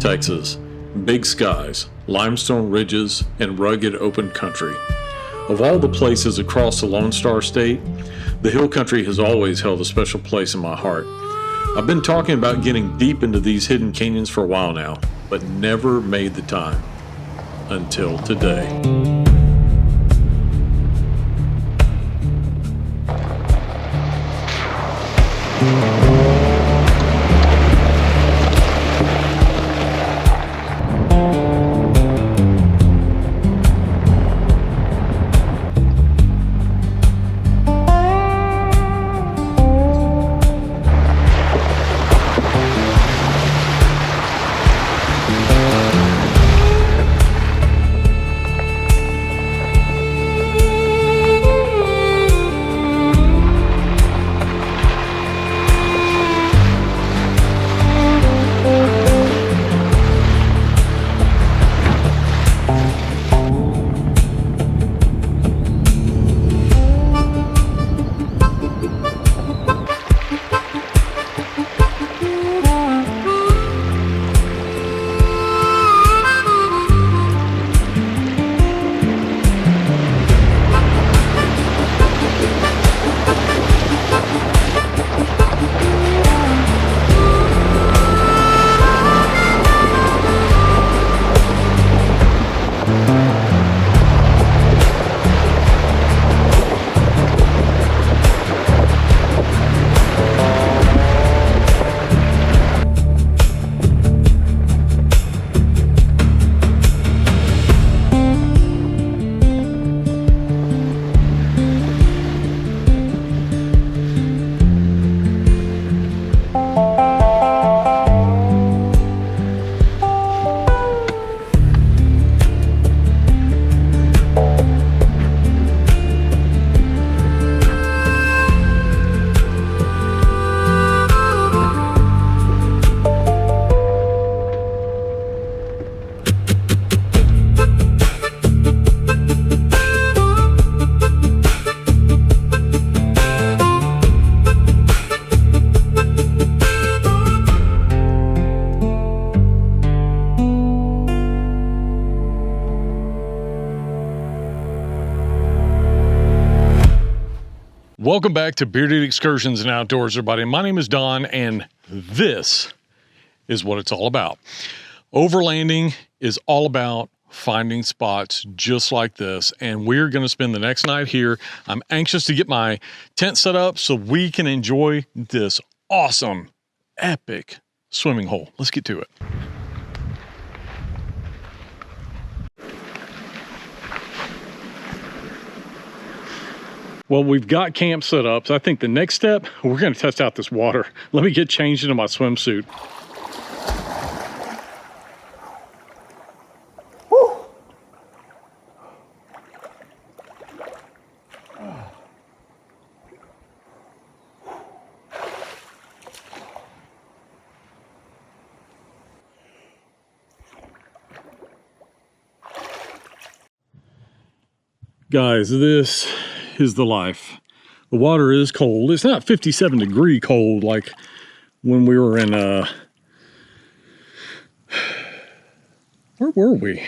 Texas. Big skies, limestone ridges, and rugged open country. Of all the places across the Lone Star State, the hill country has always held a special place in my heart. I've been talking about getting deep into these hidden canyons for a while now, but never made the time. Until today. Welcome back to Bearded Excursions and Outdoors, everybody. My name is Don, and this is what it's all about. Overlanding is all about finding spots just like this, and we're going to spend the next night here. I'm anxious to get my tent set up so we can enjoy this awesome, epic swimming hole. Let's get to it. Well, we've got camp set up, so I think the next step, we're going to test out this water. Let me get changed into my swimsuit. Woo. Guys, this is the life. The water is cold. It's not 57 degree cold like when we were in where were we?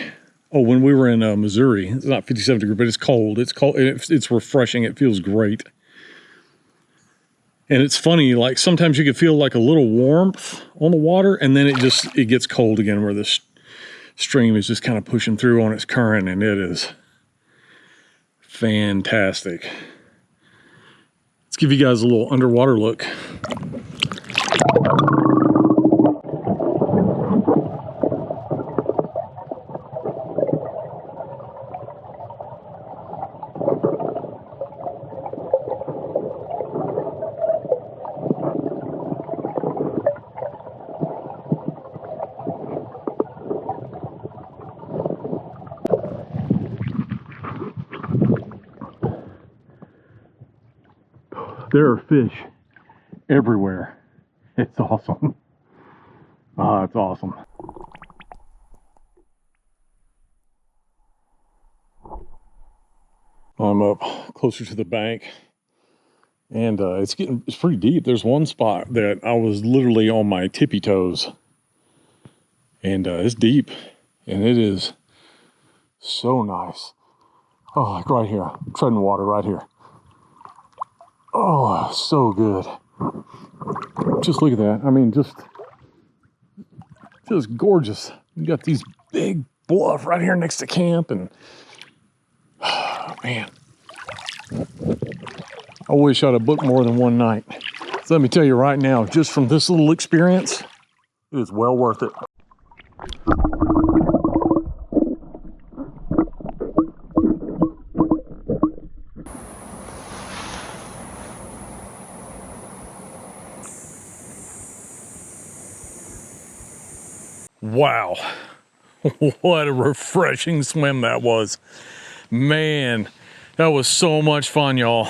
Oh, when we were in Missouri. It's not 57 degree, but it's cold. It's cold. It's refreshing. It feels great. And it's funny, like sometimes you can feel like a little warmth on the water, and then it gets cold again where the stream is just kind of pushing through on its current, and it is fantastic. Let's give you guys a little underwater look. There are fish everywhere. It's awesome. Ah, it's awesome. I'm up closer to the bank, and it's pretty deep. There's one spot that I was literally on my tippy toes, And it's deep, and it is so nice. Oh, like right here, I'm treading water right here. Oh, so good. Just look at that. I mean, just gorgeous. You got these big bluff right here next to camp, and oh, man, I wish I'd have booked more than one night. So let me tell you right now, just from this little experience, it is well worth it. Wow, what a refreshing swim that was. Man, that was so much fun, y'all.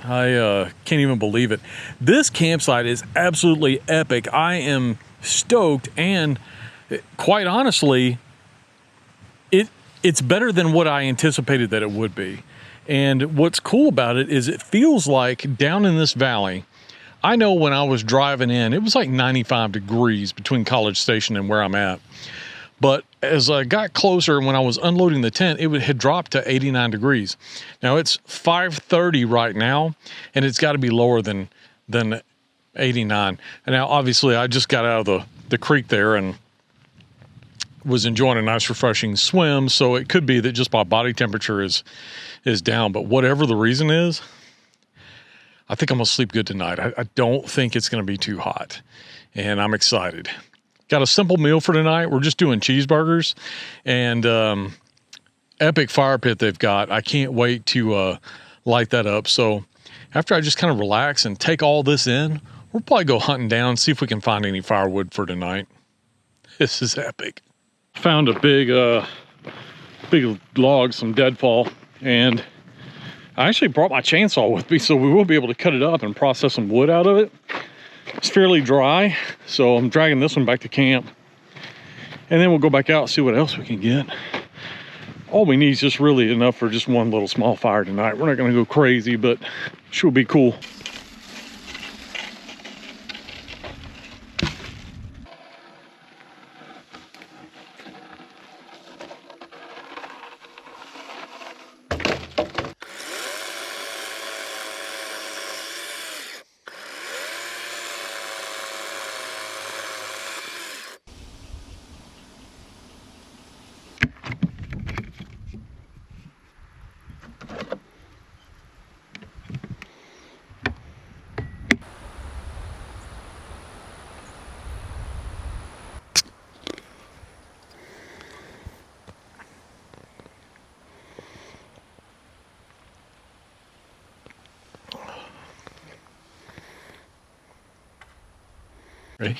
I can't even believe it. This campsite is absolutely epic. I am stoked, and quite honestly, it's better than what I anticipated that it would be. And what's cool about it is it feels like down in this valley, I know when I was driving in, it was like 95 degrees between College Station and where I'm at. But as I got closer, when I was unloading the tent, it had dropped to 89 degrees. Now it's 5:30 right now, and it's got to be lower than 89. And now, obviously, I just got out of the creek there and was enjoying a nice, refreshing swim. So it could be that just my body temperature is down. But whatever the reason is, I think I'm going to sleep good tonight. I don't think it's going to be too hot, and I'm excited. Got a simple meal for tonight. We're just doing cheeseburgers and epic fire pit they've got. I can't wait to light that up. So after I just kind of relax and take all this in, we'll probably go hunting down, see if we can find any firewood for tonight. This is epic. Found a big log, some deadfall, and I actually brought my chainsaw with me, so we will be able to cut it up and process some wood out of it. It's fairly dry, so I'm dragging this one back to camp, and then we'll go back out and see what else we can get. All we need is just really enough for just one little small fire tonight. We're not going to go crazy, but sure will be cool. Ready?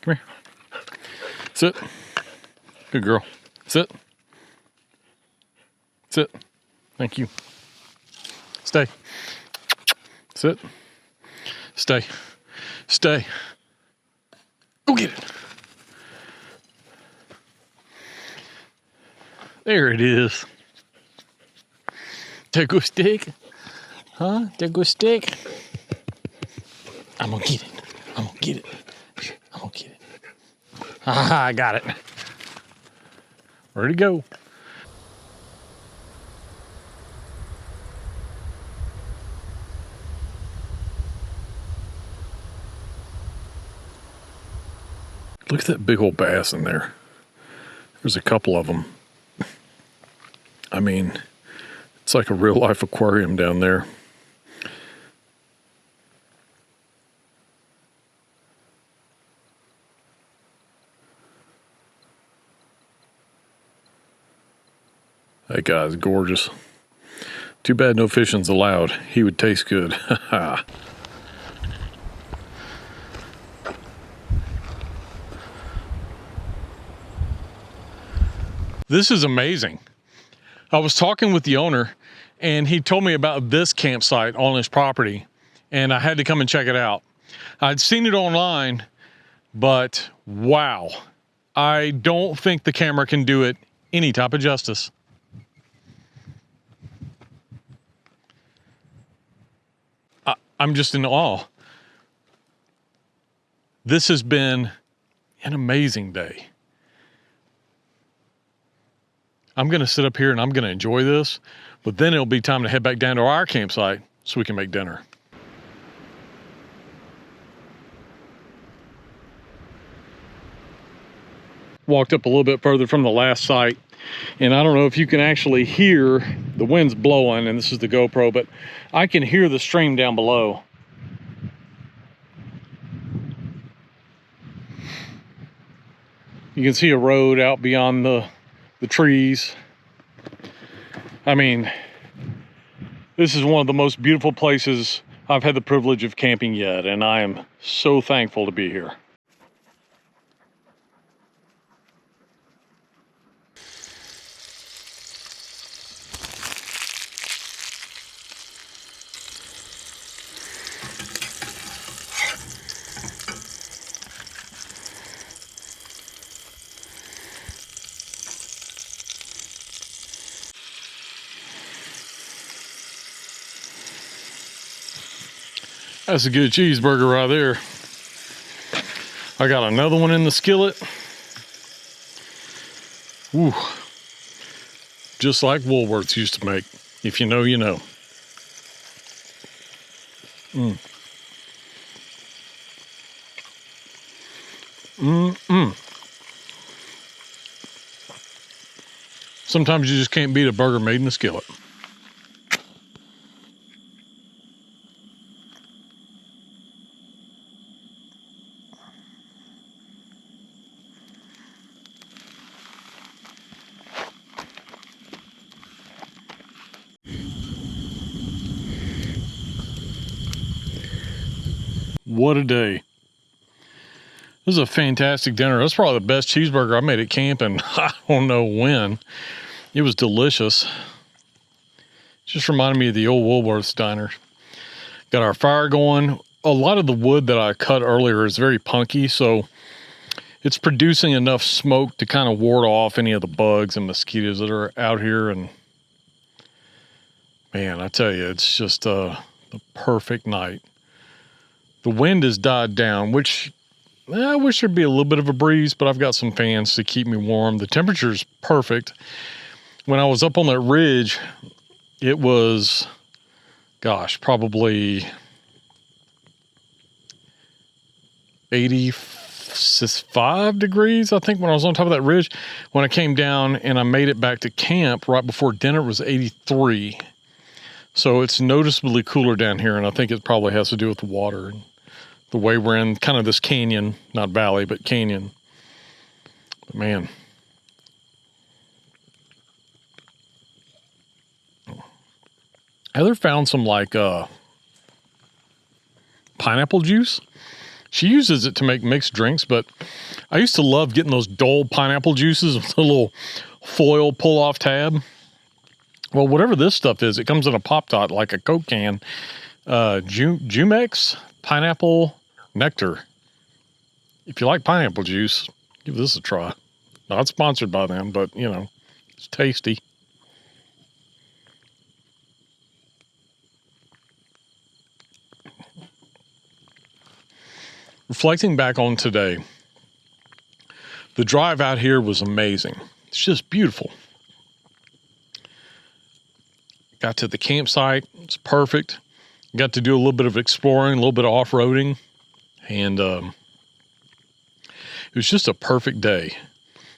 Come here. Sit. Good girl. Sit. Sit. Thank you. Stay. Sit. Stay. Stay. Go get it. There it is. Take a stick. Huh? Take a stick. I'm gonna get it. I'm gonna get it. I'm gonna get it. Ah, I got it. Ready to go. Look at that big old bass in there. There's a couple of them. I mean, it's like a real life aquarium down there. That guy's gorgeous. Too bad no fishing's allowed. He would taste good. This is amazing. I was talking with the owner, and he told me about this campsite on his property, and I had to come and check it out. I'd seen it online, but wow, I don't think the camera can do it any type of justice. I'm just in awe. This has been an amazing day. I'm going to sit up here and I'm going to enjoy this, but then it'll be time to head back down to our campsite so we can make dinner. Walked up a little bit further from the last site, and I don't know if you can actually hear the wind's blowing, and this is the GoPro, but I can hear the stream down below. You can see a road out beyond the trees. I mean, this is one of the most beautiful places I've had the privilege of camping yet, and I am so thankful to be here. That's a good cheeseburger right there. I got another one in the skillet. Ooh. Just like Woolworths used to make. If you know, you know. Sometimes you just can't beat a burger made in a skillet. What a day. This is a fantastic dinner. That's probably the best cheeseburger I made at camp, and I don't know when. It was delicious. Just reminded me of the old Woolworths diner. Got our fire going. A lot of the wood that I cut earlier is very punky, so it's producing enough smoke to kind of ward off any of the bugs and mosquitoes that are out here. And man, I tell you, it's just the perfect night. The wind has died down, which I wish there'd be a little bit of a breeze, but I've got some fans to keep me warm. The temperature's perfect. When I was up on that ridge, it was, gosh, probably 85 degrees, I think, when I was on top of that ridge. When I came down and I made it back to camp right before dinner, it was 83. So it's noticeably cooler down here, and I think it probably has to do with the water and the way we're in kind of this canyon, not valley, but canyon. But man. Heather found some like pineapple juice. She uses it to make mixed drinks, but I used to love getting those dull pineapple juices with a little foil pull-off tab. Well, whatever this stuff is, it comes in a pop tot like a Coke can. Jumex pineapple nectar. If you like pineapple juice, give this a try. Not sponsored by them, but you know, it's tasty. Reflecting back on today, the drive out here was amazing. It's just beautiful. Got to the campsite. It's perfect. Got to do a little bit of exploring, a little bit of off-roading. And it was just a perfect day.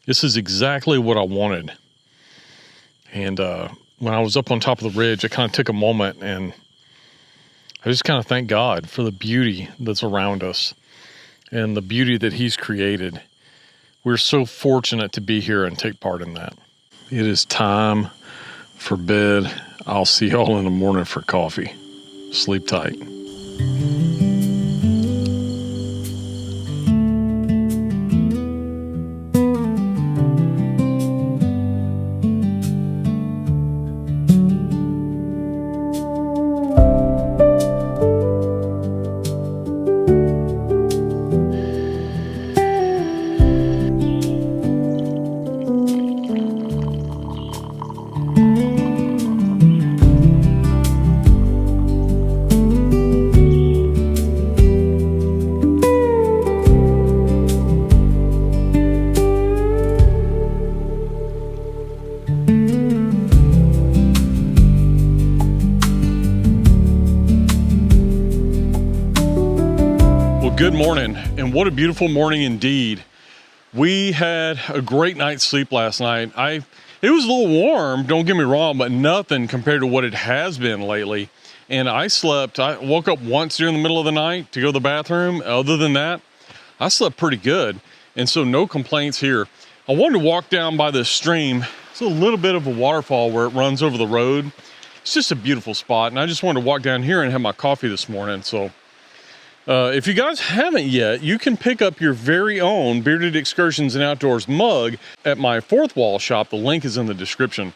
This is exactly what I wanted. And when I was up on top of the ridge, I kind of took a moment and I just kind of thank God for the beauty that's around us and the beauty that He's created. We're so fortunate to be here and take part in that. It is time for bed. I'll see y'all in the morning for coffee. Sleep tight. Well, good morning, and what a beautiful morning indeed. We had a great night's sleep last night. It was a little warm, don't get me wrong, but nothing compared to what it has been lately. And I woke up once during the middle of the night to go to the bathroom. Other than that, I slept pretty good. And so no complaints here. I wanted to walk down by this stream. It's a little bit of a waterfall where it runs over the road. It's just a beautiful spot. And I just wanted to walk down here and have my coffee this morning. So if you guys haven't yet, you can pick up your very own Bearded Excursions and Outdoors mug at my Fourth Wall shop. The link is in the description.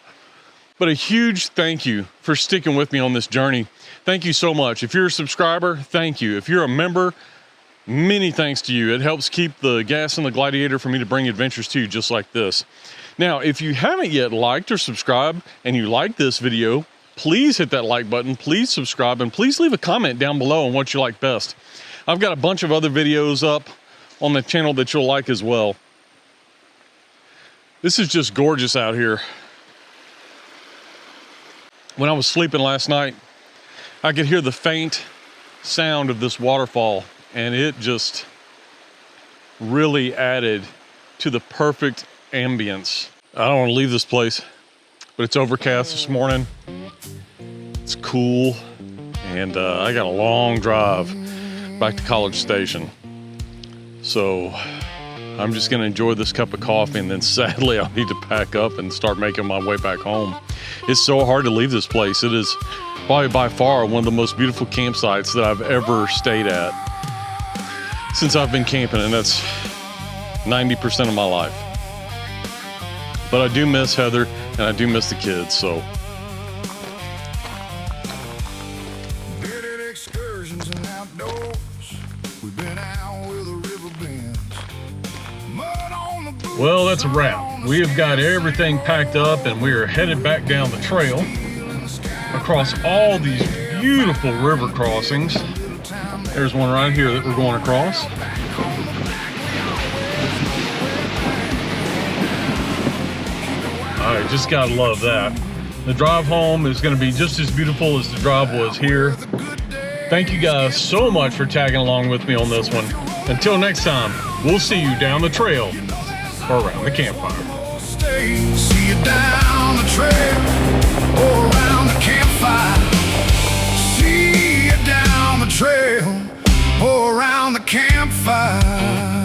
But a huge thank you for sticking with me on this journey. Thank you so much. If you're a subscriber, thank you. If you're a member, many thanks to you. It helps keep the gas in the gladiator for me to bring adventures to you just like this. Now, if you haven't yet liked or subscribed and you like this video, please hit that like button, please subscribe, and please leave a comment down below on what you like best. I've got a bunch of other videos up on the channel that you'll like as well. This is just gorgeous out here. When I was sleeping last night, I could hear the faint sound of this waterfall, and it just really added to the perfect ambience. I don't want to leave this place, but it's overcast this morning. It's cool, and I got a long drive back to College Station. So I'm just going to enjoy this cup of coffee, and then sadly I'll need to pack up and start making my way back home. It's so hard to leave this place. It is probably by far one of the most beautiful campsites that I've ever stayed at since I've been camping, and that's 90% of my life. But I do miss Heather, and I do miss the kids, so. Bearded excursions and outdoors. We've been out where the river bends. Mud on the boots. Well, that's a wrap. We have got everything packed up, and we are headed back down the trail across all these beautiful river crossings. There's one right here that we're going across. All right, just gotta love that. The drive home is gonna be just as beautiful as the drive was here. Thank you guys so much for tagging along with me on this one. Until next time, we'll see you down the trail or around the campfire. See you down the trail or around the campfire. See you down the trail or around the campfire.